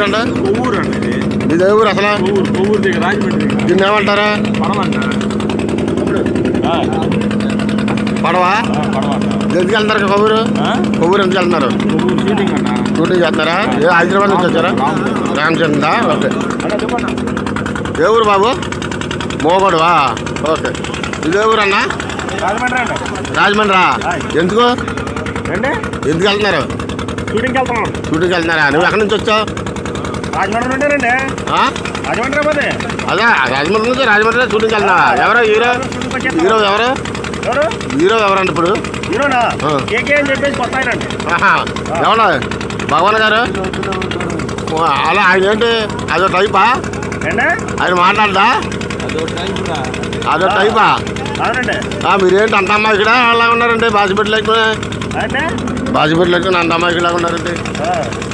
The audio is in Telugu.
ఊరండి? కొవ్వూరు అండి ఇది. ఇది ఏ ఊరు అసలు? కొవ్వూరు దగ్గర రాజమండ్రి దగ్గర. దీన్ని ఏమంటారా? పడవంట. పడవా? పడవంట. ఎందుకు వెళ్తున్నారు కొవ్వూరు? కొవ్వూరు ఎందుకు వెళ్తున్నారు? కొవ్వూరు షూటింగ్ అన్న. షూటింగ్ చేస్తున్నారా? ఏ హైదరాబాద్ నుంచి వచ్చారా? రామచంద్ర. ఓకే. ఏ ఊరు బాబు? మోగోడువా? ఓకే. ఇదే ఊరు అన్న? రాజమండ్రి అండి. రాజమండ్రా? ఎందుకు ఏంటి? ఎందుకు వెళ్తున్నారు? షూటింగ్కి వెళ్తున్నాం. షూటింగ్కి వెళ్తున్నారా? నువ్వు ఎక్కడి నుంచి వచ్చావు? రాజమండ్రి ఉంటారండి. రాజమండ్రి పోతే అదే రాజమండ్రి నుంచి రాజమండ్రి షూటింగ్కి వెళ్తున్నావా? ఎవరు హీరో? హీరో ఎవరు? హీరో ఎవరండి ఇప్పుడు? హీరోనా? కేకే అని చెప్పేసి కొత్త ఆయన అండి. ఎవరు? భగవాన్ గారు? అలా ఆయన ఏంటి అదో టైపా? ఏంటి ఆయన మాట్లాడదా? అదో టైపా? అవునండి. మీరేంటి అంత అమ్మాయి ఇక్కడ అలా ఉన్నారండి? బాసిపెట్టి లేకుండా అంటే బాసిపెట్టి లేకుండా అంత అమ్మాయి ఇక్కడ ఉన్నారండి.